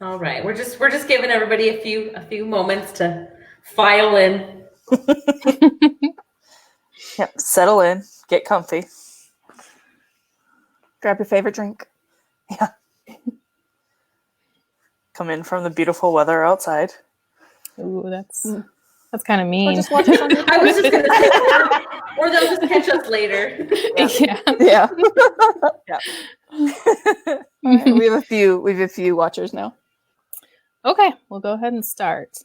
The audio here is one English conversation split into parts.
All right, we're just giving everybody a few moments to file in. Yep, settle in, get comfy. Grab your favorite drink. Yeah. Come in from the beautiful weather outside. Ooh, that's kind of mean. Or just watch us on your I was just gonna say, or they'll just catch us later. Yeah. Right, we have a few watchers now. Okay, we'll go ahead and start.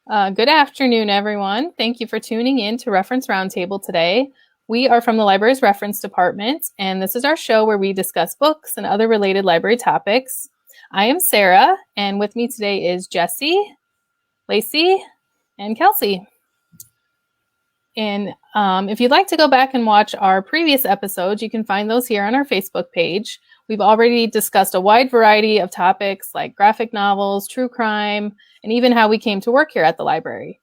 Good afternoon, everyone. Thank you for tuning in to Reference Roundtable today. We are from the library's reference department, and this is our show where we discuss books and other related library topics. I am Sarah, and with me today is Jessie, Lacey, and Kelsey. And if you'd like to go back and watch our previous episodes, you can find those here on our Facebook page. We've already discussed a wide variety of topics like graphic novels, true crime, and even how we came to work here at the library.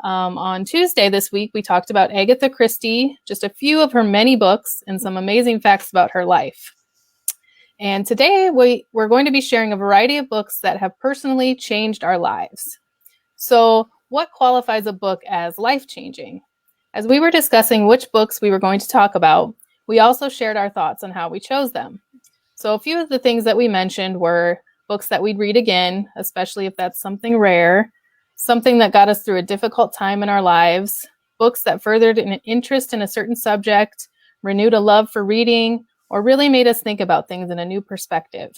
On Tuesday this week, we talked about Agatha Christie, just a few of her many books, and some amazing facts about her life. And today, we're going to be sharing a variety of books that have personally changed our lives. So, what qualifies a book as life-changing? As we were discussing which books we were going to talk about, we also shared our thoughts on how we chose them. So a few of the things that we mentioned were books that we'd read again, especially if that's something rare, something that got us through a difficult time in our lives, books that furthered an interest in a certain subject, renewed a love for reading, or really made us think about things in a new perspective.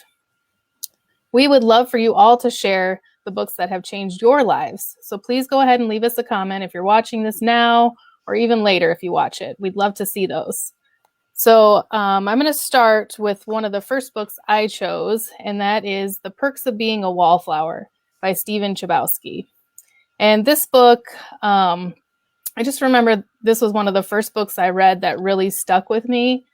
We would love for you all to share the books that have changed your lives. So please go ahead and leave us a comment if you're watching this now, or even later if you watch it. We'd love to see those. So I'm going to start with one of the first books I chose, and that is The Perks of Being a Wallflower by Stephen Chbosky. And this book, I just remember this was one of the first books I read that really stuck with me.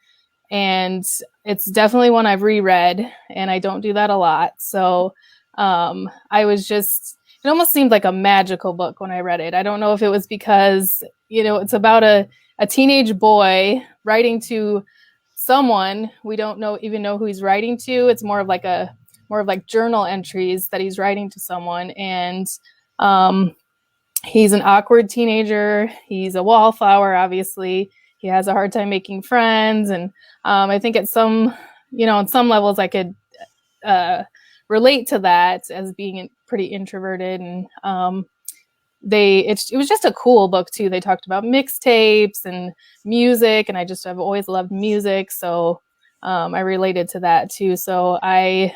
And it's definitely one I've reread, and I don't do that a lot. So I was just... It almost seemed like a magical book when I read it. I don't know if it was because, it's about a teenage boy writing to someone. We don't even know who he's writing to. It's more of like journal entries that he's writing to someone. And he's an awkward teenager. He's a wallflower, obviously. He has a hard time making friends. And I think at some, on some levels I could relate to that as being pretty introverted, and it was just a cool book too. They talked about mixtapes and music, and I've always loved music, so I related to that too. So the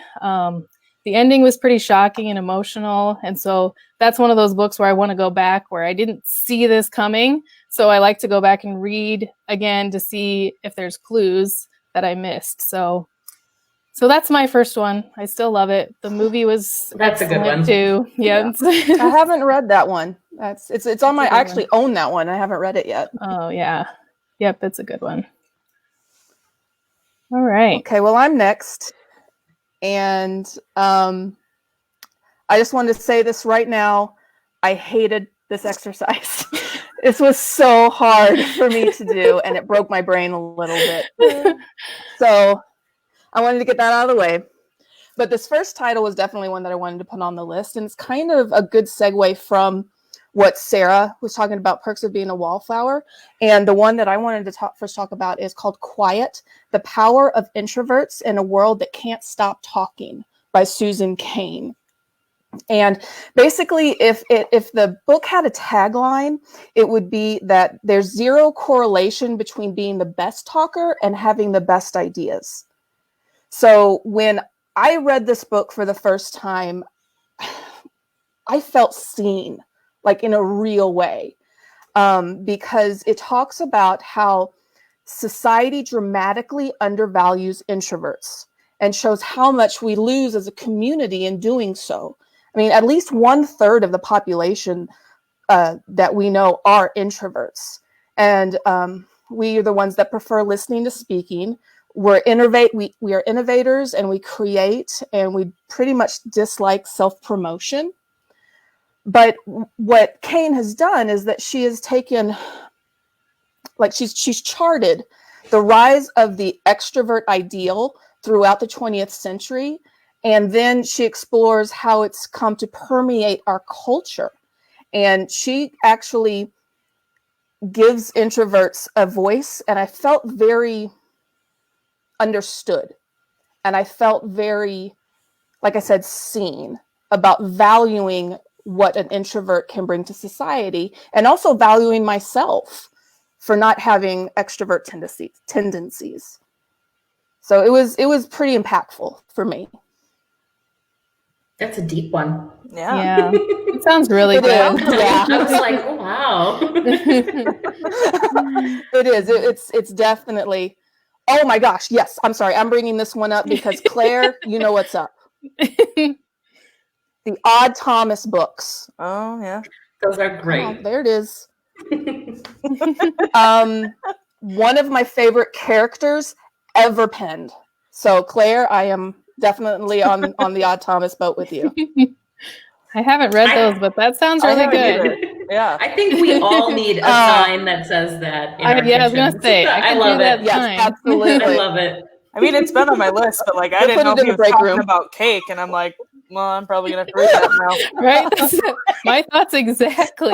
ending was pretty shocking and emotional, and so that's one of those books where I want to go back where I didn't see this coming, so I like to go back and read again to see if there's clues that I missed. So that's my first one. I still love it. The movie was That's a good one too. Yeah. I haven't read that one. It's on my... I actually own that one. I haven't read it yet. Oh yeah. Yep, it's a good one. All right. Okay, well, I'm next. And I just wanted to say this right now. I hated this exercise. This was so hard for me to do, and it broke my brain a little bit. So I wanted to get that out of the way. But this first title was definitely one that I wanted to put on the list. And it's kind of a good segue from what Sarah was talking about, Perks of Being a Wallflower. And the one that I wanted to first talk about is called Quiet, The Power of Introverts in a World That Can't Stop Talking by Susan Cain. And basically, if the book had a tagline, it would be that there's zero correlation between being the best talker and having the best ideas. So when I read this book for the first time, I felt seen, like in a real way, because it talks about how society dramatically undervalues introverts and shows how much we lose as a community in doing so. I mean, at least 1/3 of the population that we know are introverts. And we are the ones that prefer listening to speaking. We are innovators, and we create, and we pretty much dislike self-promotion. But what Cain has done is that she has taken, she's charted the rise of the extrovert ideal throughout the 20th century And then she explores how it's come to permeate our culture. And she actually gives introverts a voice, and I felt very understood. And I felt very, like I said, seen, about valuing what an introvert can bring to society, and also valuing myself for not having extrovert tendencies. So it was pretty impactful for me. That's a deep one. Yeah. It sounds really good. Yeah. I was like, oh, wow. It is. It's definitely. Oh my gosh. Yes. I'm sorry. I'm bringing this one up because Claire, you know what's up. The Odd Thomas books. Oh, yeah. Those are great. Oh, there it is. One of my favorite characters ever penned. So Claire, I am definitely on the Odd Thomas boat with you. I haven't read those, but that sounds really good. Yeah. I think we all need a sign that says that. In our I was going to kitchens. say, I can love do that it. Yes, sign. absolutely. I love it. I mean, it's been on my list, but like, I We'll didn't put know it if in he the was break talking room. about cake, and I'm like, well, I'm probably gonna have to read that now. Right? My thoughts exactly.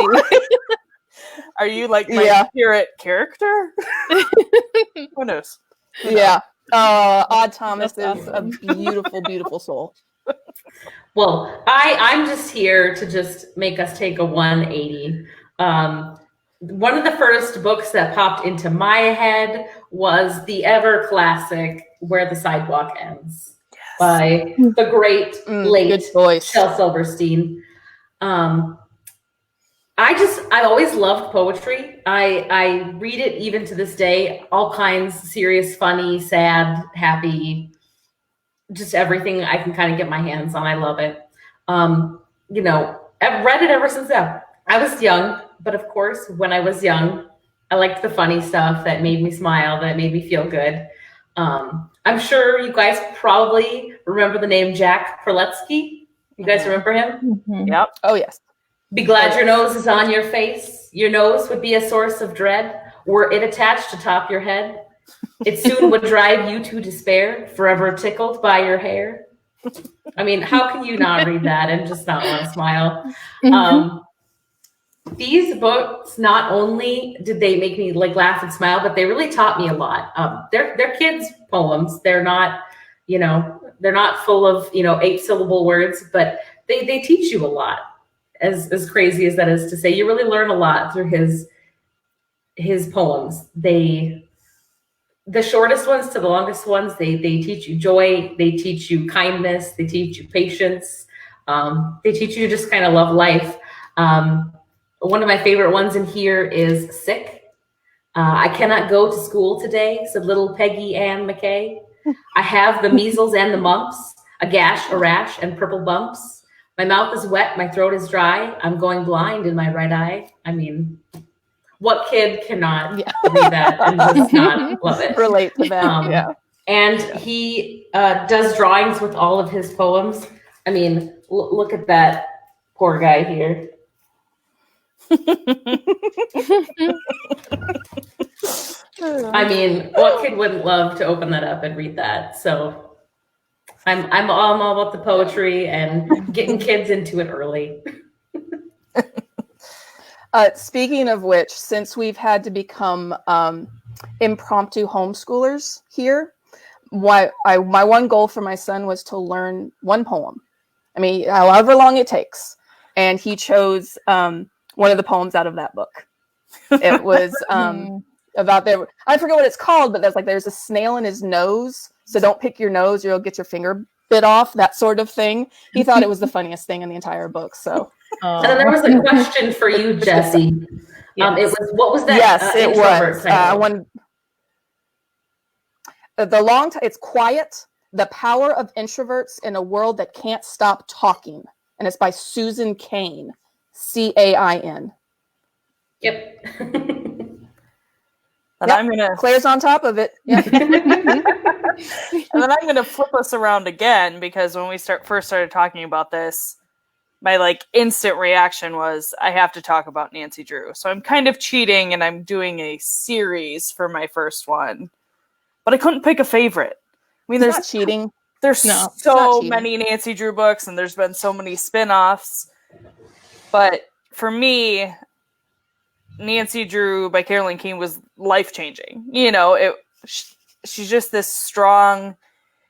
Are you like my Yeah. spirit character? Who knows? Yeah. Odd Thomas That's is awesome. a beautiful, beautiful soul. Well, I'm just here to just make us take a 180. One of the first books that popped into my head was the ever classic Where the Sidewalk Ends by the great late Good choice. Shel Silverstein. I always loved poetry. I read it even to this day, all kinds, serious, funny, sad, happy, just everything I can kind of get my hands on. I love it. I've read it ever since then. I was young, but of course, when I was young, I liked the funny stuff that made me smile, that made me feel good. I'm sure you guys probably remember the name Jack Perletsky. You guys remember him? Mhm. Yep. Oh, yes. Be glad your nose is on your face. Your nose would be a source of dread. Were it attached to top your head, it soon would drive you to despair, forever tickled by your hair. I mean, how can you not read that and just not want to smile? These books, not only did they make me like laugh and smile, but they really taught me a lot. They're kids' poems. They're not, they're not full of 8-syllable words, but they teach you a lot. As crazy as that is to say, you really learn a lot through his poems. The shortest ones to the longest ones, they teach you joy, they teach you kindness, they teach you patience, they teach you to just kind of love life. One of my favorite ones in here is Sick. I cannot go to school today, said little Peggy Ann McKay. I have the measles and the mumps, a gash, a rash, and purple bumps. My mouth is wet, my throat is dry. I'm going blind in my right eye. I mean, what kid cannot read that and just not love it? Relate to that. Yeah. And he does drawings with all of his poems. I mean, look at that poor guy here. I mean, what kid wouldn't love to open that up and read that? So I'm all about the poetry and getting kids into it early. Speaking of which, since we've had to become impromptu homeschoolers here, my one goal for my son was to learn one poem. I mean, however long it takes. And he chose one of the poems out of that book. It was about I forget what it's called, but there's a snail in his nose. So don't pick your nose or you'll get your finger bit off, that sort of thing. He thought it was the funniest thing in the entire book. So. And then there was a question for you, Jessie. Yes. It was, what was that? Yes, it was. Title? It's Quiet, The Power of Introverts in a World That Can't Stop Talking. And it's by Susan Cain, Cain. Yep. And Claire's on top of it. Yeah. And then I'm gonna flip us around again, because when we first started talking about this, my instant reaction was I have to talk about Nancy Drew. So I'm kind of cheating and I'm doing a series for my first one. But I couldn't pick a favorite. I mean, There's not cheating. there's No, it's not so cheating. many Nancy Drew books, and there's been so many spin-offs. But for me, Nancy Drew by Carolyn King was life-changing. You know, she's just this strong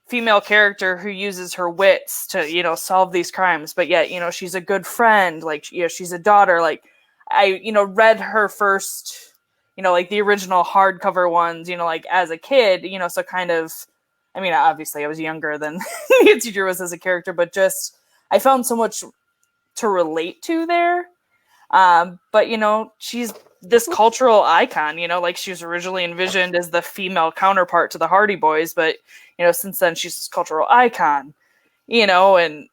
female character who uses her wits to, you know, solve these crimes, but yet, you know, she's a good friend, like, you know, she's a daughter. Like, I, you know, read her first, you know, like the original hardcover ones, you know, like as a kid, you know, so kind of, I mean, obviously I was younger than Nancy Drew was as a character, but just, I found so much to relate to there. But, you know, she's this cultural icon, you know, like she was originally envisioned as the female counterpart to the Hardy Boys, but, you know, since then she's this cultural icon, you know, and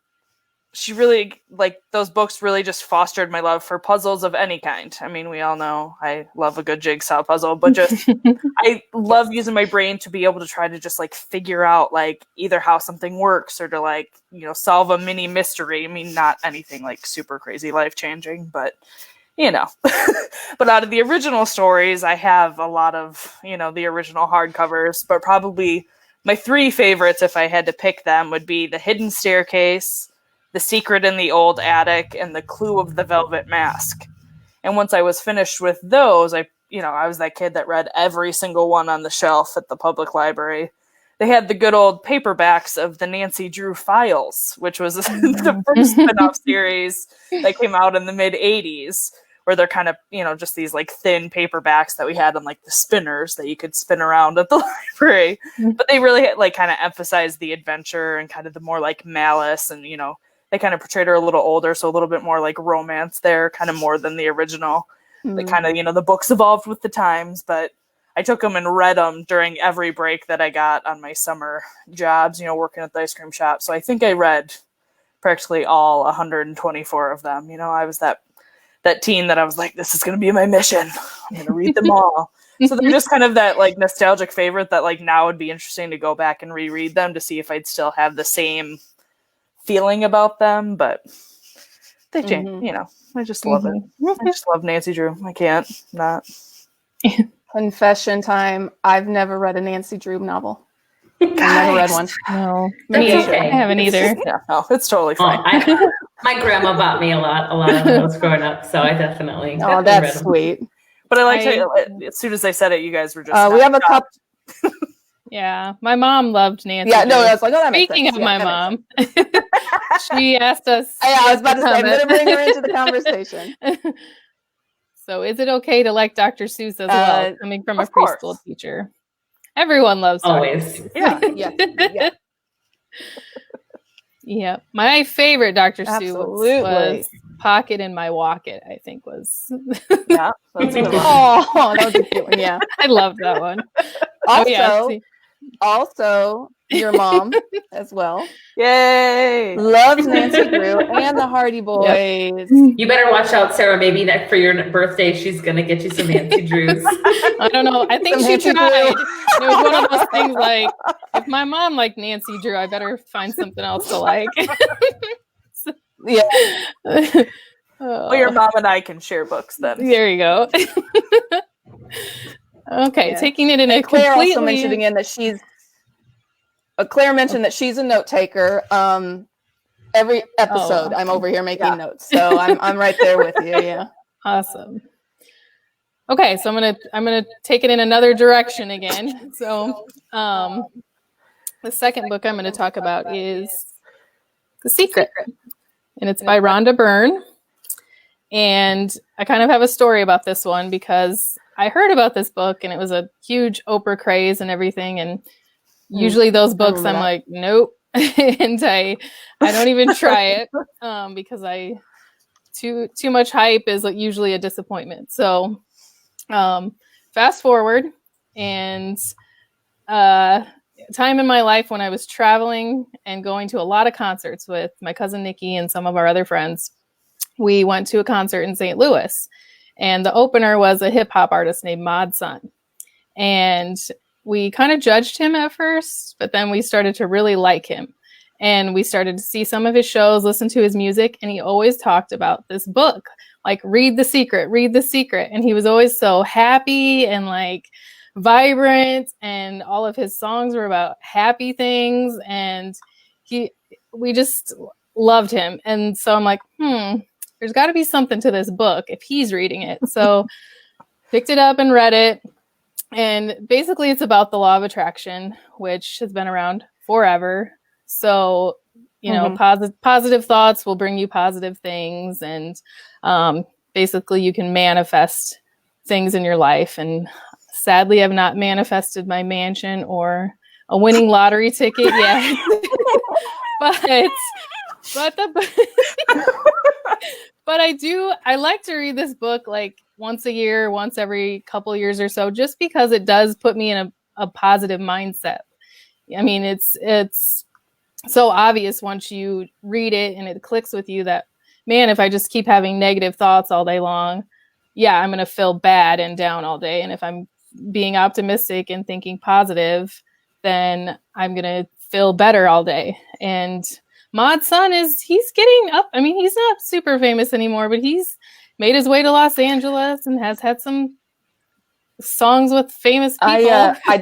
she really, like, those books really just fostered my love for puzzles of any kind. I mean, we all know I love a good jigsaw puzzle, but just, I love using my brain to be able to try to just, like, figure out, like, either how something works or to, like, you know, solve a mini mystery. I mean, not anything, like, super crazy life-changing, but, you know. But out of the original stories, I have a lot of, you know, the original hardcovers, but probably my 3 favorites, if I had to pick them, would be The Hidden Staircase, The Secret in the Old Attic, and The Clue of the Velvet Mask. And once I was finished with those, I was that kid that read every single one on the shelf at the public library. They had the good old paperbacks of the Nancy Drew Files, which was the first spin-off series that came out in the mid-'80s, where they're kind of, you know, just these like thin paperbacks that we had on like the spinners that you could spin around at the library. But they really like kind of emphasized the adventure and kind of the more like malice, and, you know, they kind of portrayed her a little older, so a little bit more like romance there, kind of more than the original. The kind of, you know, the books evolved with the times, but I took them and read them during every break that I got on my summer jobs, you know, working at the ice cream shop. So I think I read practically all 124 of them. You know, I was that teen that I was like, this is going to be my mission. I'm going to read them all. So they're just kind of that like nostalgic favorite that like now would be interesting to go back and reread them to see if I'd still have the same feeling about them. But they change, you know, I just love it. I just love Nancy Drew. I can't not. Confession time. I've never read a Nancy Drew novel. I've never read one. No, That's okay. I haven't either. Yeah, no, it's totally fine. My grandma bought me a lot of those growing up, so I definitely. Oh, that's sweet. But I like to, as soon as I said it, you guys were just. We have a couple. Yeah, my mom loved Nancy. Yeah, no, I was like, oh, that makes Speaking sense. of my mom, she asked us. Yeah, I was about to say, I'm going to bring her into the conversation. So, is it okay to like Dr. Seuss as well, coming from a preschool teacher? Everyone loves always. Yeah. Yeah. Yeah. My favorite Dr. Absolutely. Seuss was Pocket in My Wallet, I think was. Yeah. That's a good one. Oh, that was a cute one. Yeah. I loved that one. Also, your mom as well. Yay! Loves Nancy Drew and the Hardy Boys. Yep. You better watch out, Sarah. Maybe that for your birthday, she's gonna get you some Nancy Drews. I don't know. I think she tried. It was one of those things like, if my mom liked Nancy Drew, I better find something else to like. Yeah. Well, your mom and I can share books then. There you go. Okay, taking it in a Claire completely... also mentioned again that Claire mentioned that she's a note taker. Every episode, I'm over here making notes, so I'm right there with you. Yeah, awesome. Okay, so I'm gonna take it in another direction again. So, the second book I'm going to talk about is The Secret, and it's by Rhonda Byrne. And I kind of have a story about this one because I heard about this book and it was a huge Oprah craze and everything. And usually those books I'm like, nope. And I don't even try it because too much hype is usually a disappointment. So fast forward, and time in my life when I was traveling and going to a lot of concerts with my cousin Nikki and some of our other friends. We went to a concert in St. Louis, and the opener was a hip hop artist named Mod Sun. And we kind of judged him at first, but then we started to really like him. And we started to see some of his shows, listen to his music, and he always talked about this book, like read The Secret. And he was always so happy and like vibrant, and all of his songs were about happy things. And we just loved him. And so I'm like, there's got to be something to this book if he's reading it. So picked it up and read it. And basically it's about the law of attraction, which has been around forever. So, you know, positive thoughts will bring you positive things. And basically you can manifest things in your life. And sadly, I've not manifested my mansion or a winning lottery ticket yet. But I like to read this book like once a year, once every couple of years or so, just because it does put me in a positive mindset. I mean, it's so obvious once you read it and it clicks with you that, man, if I just keep having negative thoughts all day long, yeah, I'm going to feel bad and down all day. And if I'm being optimistic and thinking positive, then I'm going to feel better all day. And Maud's son he's getting up. I mean, he's not super famous anymore, but he's made his way to Los Angeles and has had some songs with famous people. I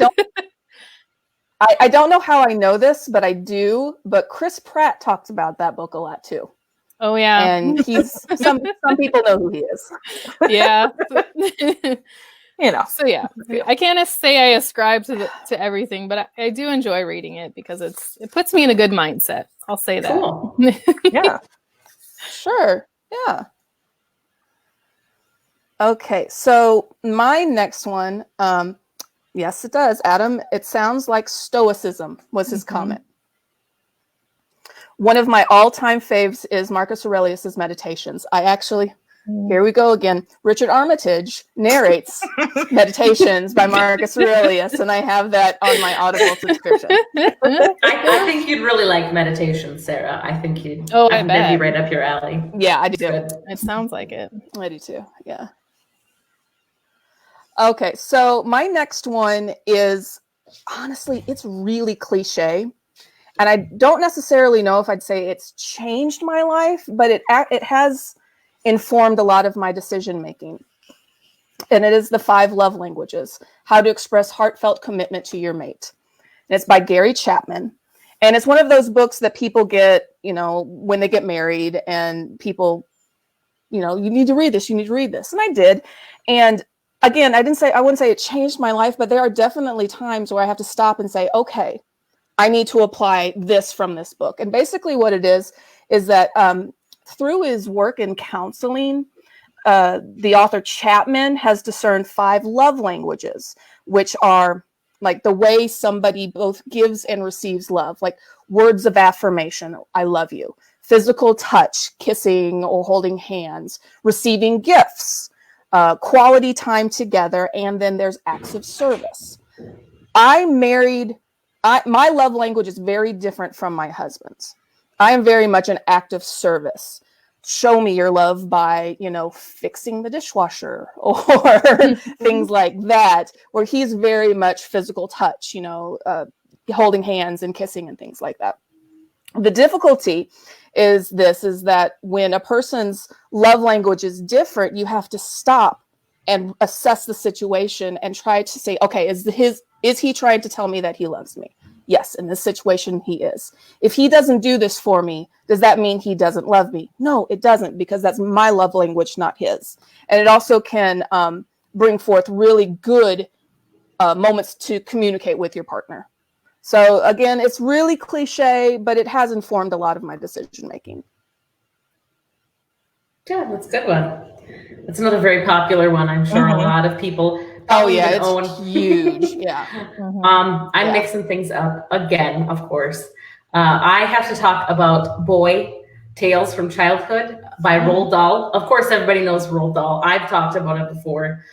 don't know how I know this, but I do. But Chris Pratt talks about that book a lot too. Oh yeah, and he's some people know who he is. Yeah, you know. So yeah, I can't say I ascribe to everything, but I do enjoy reading it because it puts me in a good mindset. I'll say that. Cool. Yeah. Sure. Yeah. Okay, so my next one, yes, it does. Adam, it sounds like stoicism was his comment. One of my all-time faves is Marcus Aurelius's Meditations. Here we go again. Richard Armitage narrates Meditations by Marcus Aurelius, and I have that on my Audible subscription. I think you'd really like Meditations, Sarah. I think you'd. Oh, I think that'd be right up your alley. Yeah, I do. It sounds like it. I do too. Yeah. Okay, so my next one is, honestly, it's really cliche. And I don't necessarily know if I'd say it's changed my life, but it has informed a lot of my decision making. And it is The 5 Love Languages: How to Express Heartfelt Commitment to Your Mate. And it's by Gary Chapman. And it's one of those books that people get, when they get married, and people, you need to read this, you need to read this. And I did. And again, I wouldn't say it changed my life, but there are definitely times where I have to stop and say, okay, I need to apply this from this book. And basically what it is that through his work in counseling, the author Chapman has discerned 5 love languages, which are like the way somebody both gives and receives love, like words of affirmation, I love you, physical touch, kissing or holding hands, receiving gifts, quality time together, and then there's acts of service. My love language is very different from my husband's. I am very much an act of service. Show me your love by, fixing the dishwasher or things like that, where he's very much physical touch, holding hands and kissing and things like that. The difficulty is that when a person's love language is different, you have to stop and assess the situation and try to say, okay, is he trying to tell me that he loves me? Yes, in this situation, he is. If he doesn't do this for me, does that mean he doesn't love me? No, it doesn't, because that's my love language, not his. And it also can bring forth really good moments to communicate with your partner. So again, it's really cliche, but it has informed a lot of my decision making. Yeah, that's a good one. That's another very popular one. I'm sure a lot of people. Oh yeah, it's huge. Yeah. I'm mixing things up again, of course. I have to talk about Boy: Tales from Childhood by Roald Dahl. Of course, everybody knows Roald Dahl. I've talked about it before.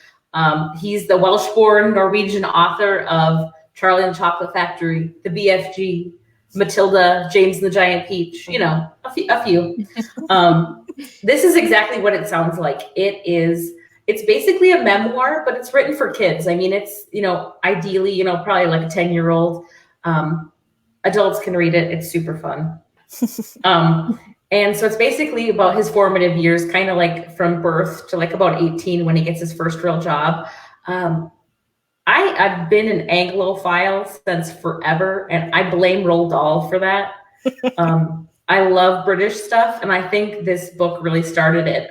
He's the Welsh-born Norwegian author of Charlie and the Chocolate Factory, The BFG, Matilda, James and the Giant Peach. A few. This is exactly what it sounds like. It's basically a memoir, but it's written for kids. I mean, it's, ideally, probably like a 10-year-old. Adults can read it. It's super fun. And so it's basically about his formative years, kind of like from birth to like about 18 when he gets his first real job. I've been an Anglophile since forever, and I blame Roald Dahl for that. I love British stuff, and I think this book really started it.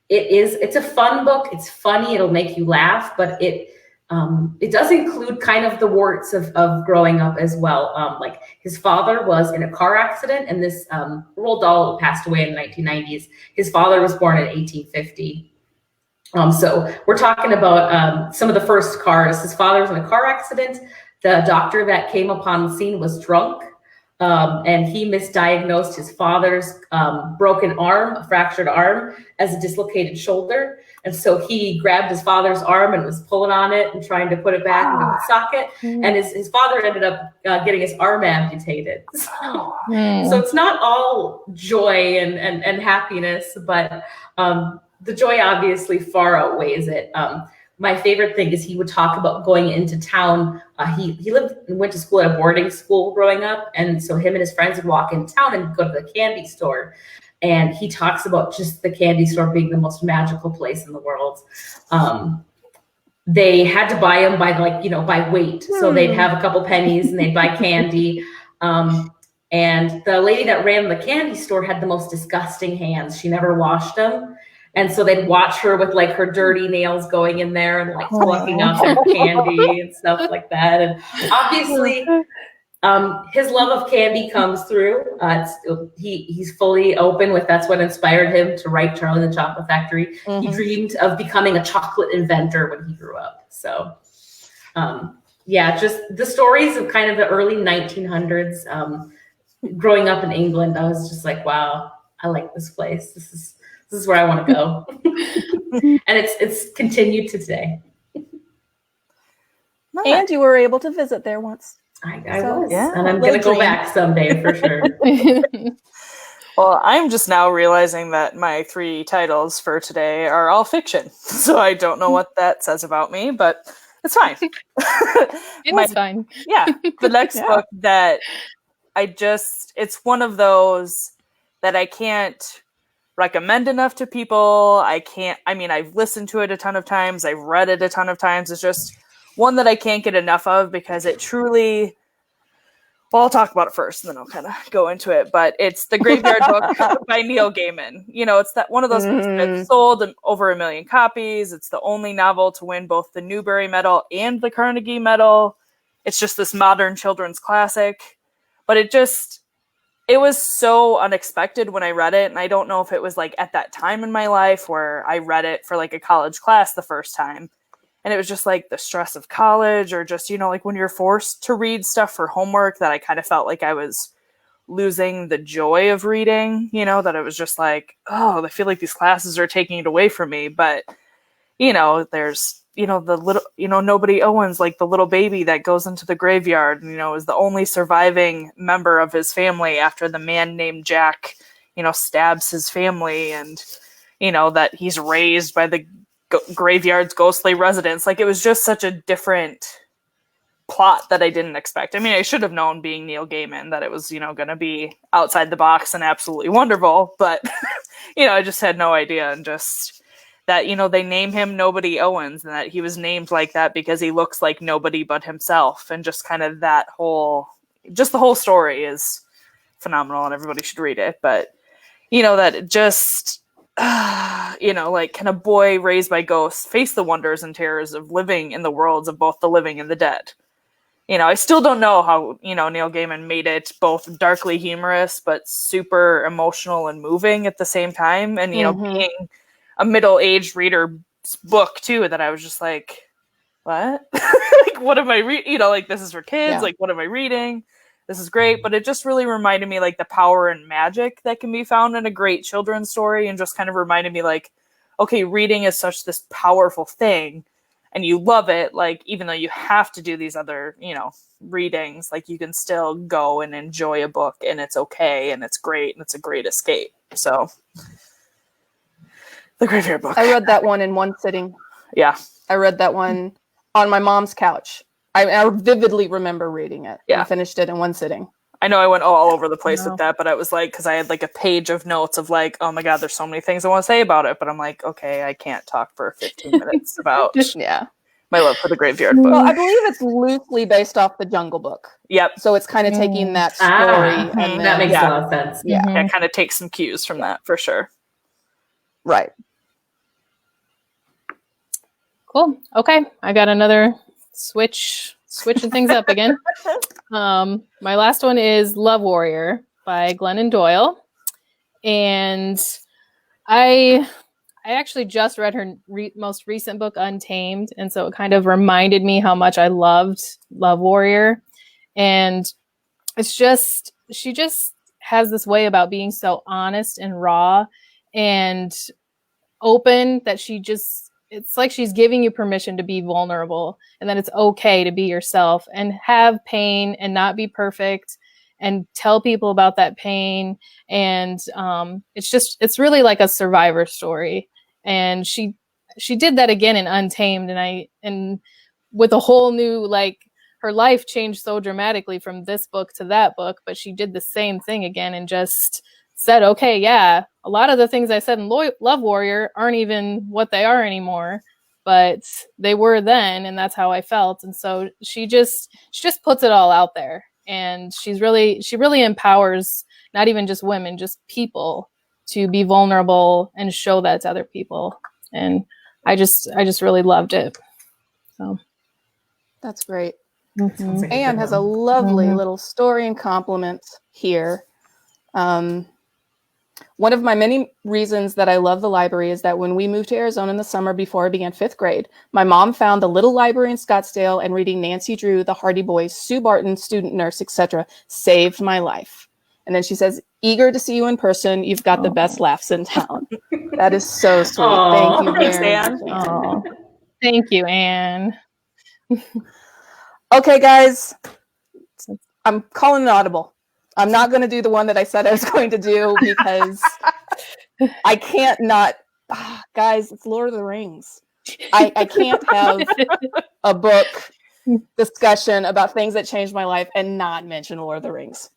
It's a fun book. It's funny. It'll make you laugh, but it does include kind of the warts of growing up as well. Like his father was in a car accident, and this Roald Dahl passed away in the 1990s. His father was born in 1850. So we're talking about some of the first cars. His father was in a car accident. The doctor that came upon the scene was drunk, and he misdiagnosed his father's broken arm, a fractured arm, as a dislocated shoulder. And so he grabbed his father's arm and was pulling on it and trying to put it back into its socket. And his father ended up getting his arm amputated. So it's not all joy and happiness, but the joy obviously far outweighs it. My favorite thing is he would talk about going into town. He went to school at a boarding school growing up. And so him and his friends would walk in town and go to the candy store. And he talks about just the candy store being the most magical place in the world. They had to buy them by weight. So they'd have a couple pennies and they'd buy candy. And the lady that ran the candy store had the most disgusting hands. She never washed them. And so they'd watch her with like her dirty nails going in there and like plucking up candy and stuff like that. And obviously, his love of candy comes through. He's fully open with that's what inspired him to write Charlie and the Chocolate Factory. He dreamed of becoming a chocolate inventor when he grew up. So, just the stories of kind of the early 1900s. Growing up in England, I was just like, wow, I like this place. This is where I want to go. And it's continued to today. And you were able to visit there once. I was. Yeah, and I'm going to go back someday for sure. Well, I'm just now realizing that my 3 titles for today are all fiction. So I don't know what that says about me, but it's fine. It's fine. Yeah. The next book that it's one of those that I can't recommend enough to people. I've listened to it a ton of times. I've read it a ton of times. It's just one that I can't get enough of because it truly, well, I'll talk about it first and then I'll kind of go into it, but it's The Graveyard Book by Neil Gaiman. It's that one of those books that sold over 1 million copies. It's the only novel to win both the Newbery Medal and the Carnegie Medal. It's just this modern children's classic, but it was so unexpected when I read it. And I don't know if it was like at that time in my life where I read it for like a college class the first time. And it was just like the stress of college or just, like when you're forced to read stuff for homework that I kind of felt like I was losing the joy of reading, that it was just like, oh, I feel like these classes are taking it away from me. But, there's, the little, Nobody Owens, like the little baby that goes into the graveyard, is the only surviving member of his family after the man named Jack, stabs his family and, that he's raised by the graveyard's ghostly residents. Like it was just such a different plot that I didn't expect. I mean, I should have known being Neil Gaiman that it was, going to be outside the box and absolutely wonderful, but, I just had no idea. And just that, they name him Nobody Owens and that he was named like that because he looks like nobody but himself. And just kind of the whole story is phenomenal and everybody should read it. But, that it just, like can a boy raised by ghosts face the wonders and terrors of living in the worlds of both the living and the dead? I still don't know how, Neil Gaiman made it both darkly humorous, but super emotional and moving at the same time. And, being a middle-aged reader's book too, that I was just like, what? Like, what am I reading? Like this is for kids. Yeah. Like, what am I reading? This is great. But it just really reminded me like the power and magic that can be found in a great children's story. And just kind of reminded me like, okay, reading is such this powerful thing and you love it. Like, even though you have to do these other, readings, like you can still go and enjoy a book and it's okay. And it's great. And it's a great escape. So The Graveyard Book. I read that one in one sitting. Yeah. I read that one on my mom's couch. I vividly remember reading it. Yeah. I finished it in one sitting. I know I went all over the place with that, but I was like, because I had like a page of notes of like, oh my God, there's so many things I want to say about it. But I'm like, okay, I can't talk for 15 minutes about my love for the Graveyard Book. Well, I believe it's loosely based off the Jungle Book. Yep. So it's kind of taking that story. Ah, and that makes yeah. a lot of sense. Yeah. Mhm. Yeah, kind of take some cues from that for sure. Right. Cool. Okay, I got another switching things up again. My last one is Love Warrior by Glennon Doyle, and I actually just read her most recent book, Untamed, and so it kind of reminded me how much I loved Love Warrior, and it's just she just has this way about being so honest and raw and open that it's like she's giving you permission to be vulnerable, and that it's okay to be yourself and have pain and not be perfect and tell people about that pain. And it's really like a survivor story. And she did that again in Untamed, and with a whole new, like, her life changed so dramatically from this book to that book, but she did the same thing again and just said, okay, yeah, a lot of the things I said in Love Warrior aren't even what they are anymore, but they were then, and that's how I felt. And so she just puts it all out there, and she really empowers not even just women, just people to be vulnerable and show that to other people. And I just really loved it. So That's great. Sounds like a Anne good has a one. lovely Mhm. little story and compliment here. One of my many reasons that I love the library is that when we moved to Arizona in the summer before I began 5th grade, my mom found the little library in Scottsdale, and reading Nancy Drew, the Hardy Boys, Sue Barton, Student Nurse, etc. saved my life. And then she says, eager to see you in person. You've got the best laughs in town. That is so sweet. Aw. Thank you Thanks, very Anne. much, Anne. Oh, thank you, Anne. Okay, guys, I'm calling an audible. I'm not going to do the one that I said I was going to do because I can't not. Guys, it's Lord of the Rings. I can't have a book discussion about things that changed my life and not mention Lord of the Rings.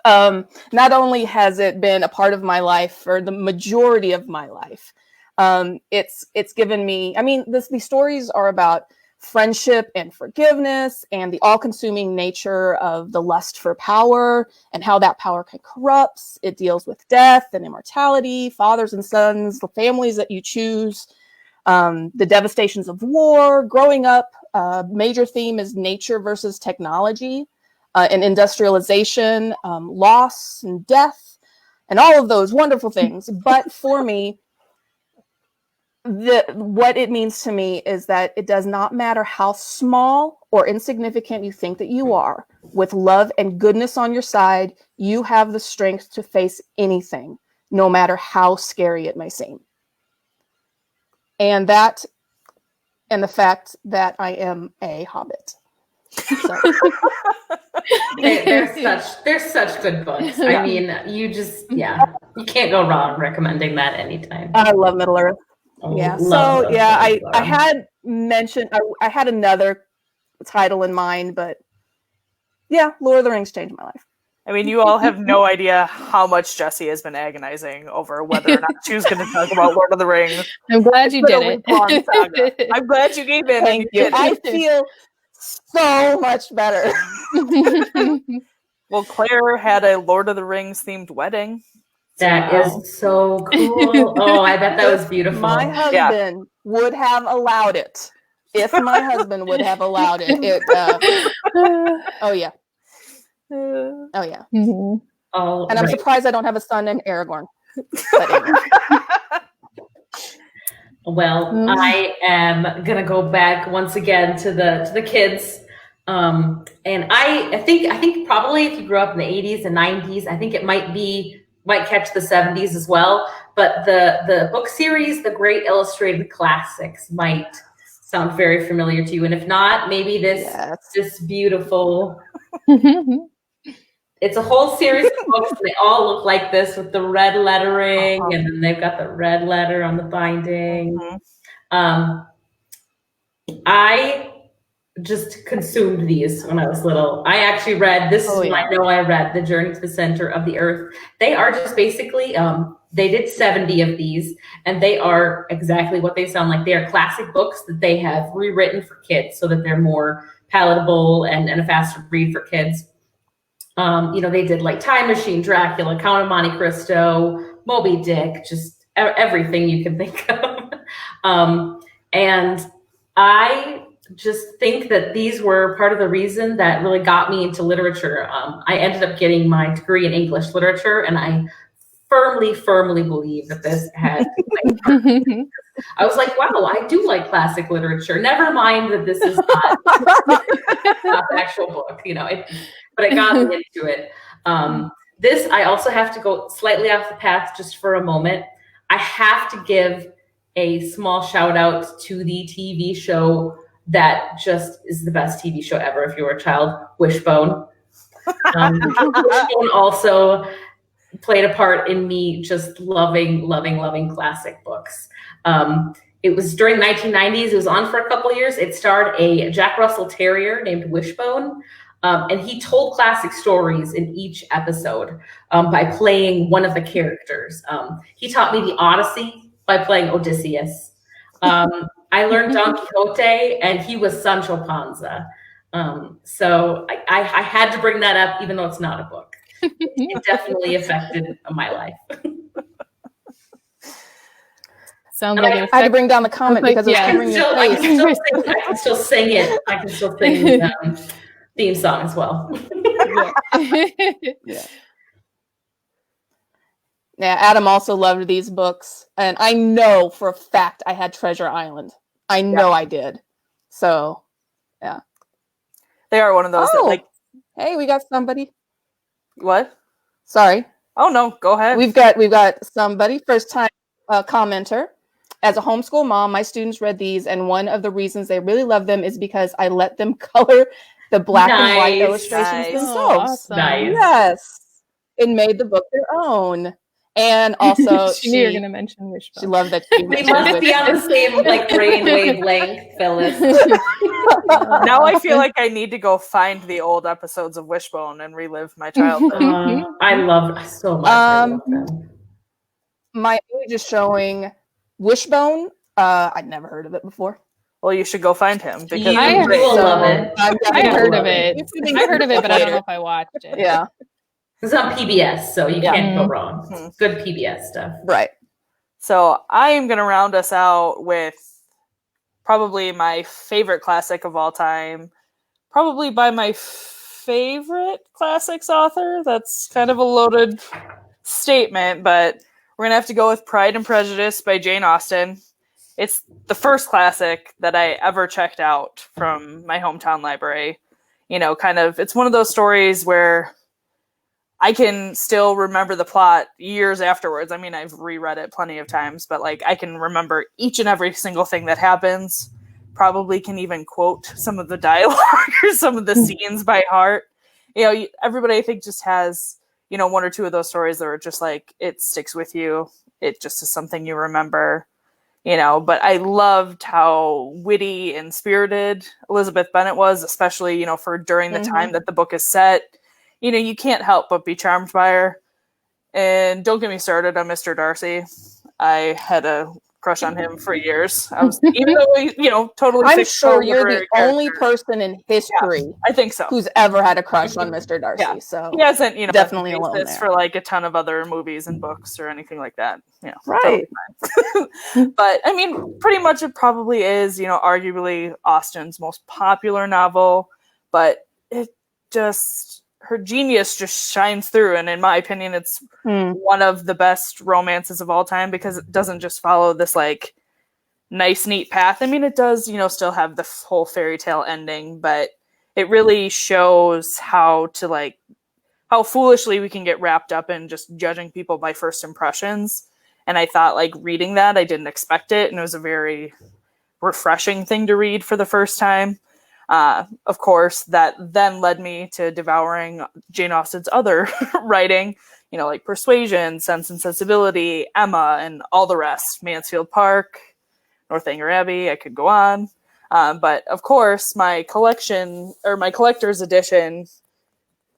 Not only has it been a part of my life for the majority of my life, it's given me, I mean, these stories are about friendship and forgiveness and the all-consuming nature of the lust for power and how that power can corrupt. It deals with death and immortality, fathers and sons, the families that you choose, the devastations of war. Growing up, major theme is nature versus technology, and industrialization, loss and death, and all of those wonderful things. But for me, what it means to me is that it does not matter how small or insignificant you think that you are. With love and goodness on your side, you have the strength to face anything, no matter how scary it may seem. And the fact that I am a hobbit. So. They're such good books. I mean, you can't go wrong recommending that anytime. I love Middle Earth. Oh, Yeah. love, I had mentioned I had another title in mind, but yeah, Lord of the Rings changed my life. I mean, you all have no idea how much Jessie has been agonizing over whether or not she was going to talk about Lord of the Rings. I'm glad you did it. I'm glad you gave in. Thank you. I feel so much better. Well, Claire had a Lord of the Rings themed wedding. That is so cool. Oh, I bet that was beautiful. My husband would have allowed it. If my husband would have allowed it. Oh yeah. Oh yeah. Mm-hmm. Oh, and I'm surprised I don't have a son named Aragorn. But anyway. Well, I am gonna go back once again to the kids. And I think probably if you grew up in the 80s and 90s, I think it might catch the 70s as well. But the book series, The Great Illustrated Classics, might sound very familiar to you. And if not, maybe this beautiful. It's a whole series of books. And they all look like this with the red lettering, and then they've got the red letter on the binding. I just consumed these when I was little. I actually read, I know I read The Journey to the Center of the Earth. They are just basically They did 70 of these, and they are exactly what they sound like. They are classic books that they have rewritten for kids so that they're more palatable and a faster read for kids. They did like Time Machine, Dracula, Count of Monte Cristo, Moby Dick, just everything you can think of. And I just think that these were part of the reason that really got me into literature. I ended up getting my degree in English literature, and I firmly believe that this had I was like, wow, I do like classic literature. Never mind that this is not the actual book, but it got me into it. This, I also have to go slightly off the path just for a moment. I have to give a small shout out to the TV show that just is the best TV show ever if you were a child, Wishbone. Wishbone also played a part in me just loving classic books. It was during the 1990s. It was on for a couple of years. It starred a Jack Russell Terrier named Wishbone. And he told classic stories in each episode by playing one of the characters. He taught me the Odyssey by playing Odysseus. I learned Don Quixote, and he was Sancho Panza. So I had to bring that up, even though it's not a book. It definitely affected my life. Sounds like I had to bring down the comment because it was covering your I face. can still sing it. I can still sing the theme song as well. Yeah, Adam also loved these books. And I know for a fact I had Treasure Island. I know I did. So, yeah. They are one of those that, like, hey, we got somebody. what? Sorry. Oh no, go ahead. We've got somebody, first time commenter. As a homeschool mom, my students read these, and one of the reasons they really love them is because I let them color the black and white illustrations themselves. Awesome. Nice. Yes. It made the book their own. And also, she knew you were going to mention Wishbone. She loved that she We mentioned must be on the same brain wavelength, Phyllis. Now I feel like I need to go find the old episodes of Wishbone and relive my childhood. I love so much. I love them. My image is showing Wishbone. I'd never heard of it before. Well, you should go find him because You will love it. I heard of it. I heard of it, but I don't know if I watched it. Yeah. It's on PBS, so you can't go wrong. Good PBS stuff. Right. So I am going to round us out with probably my favorite classic of all time, probably by my favorite classics author. That's kind of a loaded statement, but we're going to have to go with Pride and Prejudice by Jane Austen. It's the first classic that I ever checked out from my hometown library. It's one of those stories where I can still remember the plot years afterwards. I mean, I've reread it plenty of times, but I can remember each and every single thing that happens. Probably can even quote some of the dialogue or some of the scenes by heart. Everybody I think just has, one or two of those stories that are just like, it sticks with you. It just is something you remember, but I loved how witty and spirited Elizabeth Bennet was, especially, for during the time that the book is set. You can't help but be charmed by her. And don't get me started on Mr. Darcy. I had a crush on him for years. I was, even though he, totally. I'm sure you're the only person in history, I think so, who's ever had a crush on Mr. Darcy. Yeah. So he hasn't, definitely alone there for a ton of other movies and books or anything like that. Right. Totally. But I mean, pretty much it probably is, arguably Austen's most popular novel. But it just. Her genius just shines through, and in my opinion, it's one of the best romances of all time because it doesn't just follow this nice, neat path. I mean, it does, still have the whole fairy tale ending, but it really shows how foolishly we can get wrapped up in just judging people by first impressions. And I thought, reading that, I didn't expect it, and it was a very refreshing thing to read for the first time. Of course, that then led me to devouring Jane Austen's other writing, like Persuasion, Sense and Sensibility, Emma, and all the rest. Mansfield Park, Northanger Abbey, I could go on. But of course, my collector's edition,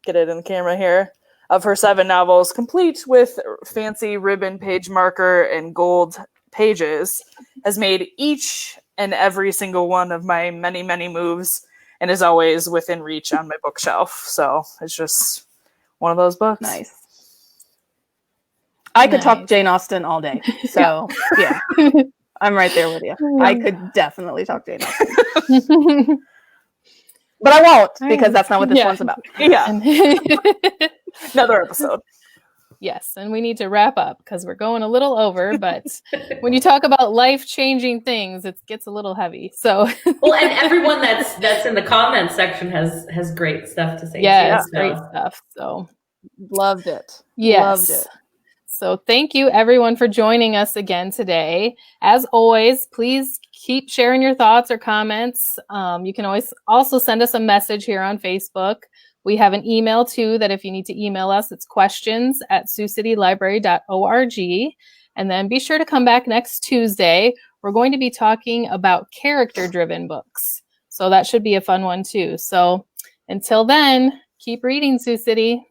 get it in the camera here, of her 7 novels, complete with fancy ribbon page marker and gold pages, has made each and every single one of my many, many moves and is always within reach on my bookshelf. So it's just one of those books. Nice. I could talk Jane Austen all day. So, yeah. I'm right there with you. I could definitely talk Jane Austen. But I won't, because that's not what this one's about. Yeah. Another episode. Yes, and we need to wrap up because we're going a little over, but when you talk about life-changing things, it gets a little heavy. So well, and everyone that's in the comments section has great stuff to say. Yes, too, great stuff. So loved it. Yes. Loved it. So thank you everyone for joining us again today. As always, please keep sharing your thoughts or comments. You can always also send us a message here on Facebook. We have an email too that if you need to email us, it's questions@siouxcitylibrary.org. And then be sure to come back next Tuesday. We're going to be talking about character-driven books. So that should be a fun one too. So until then, keep reading, Sioux City.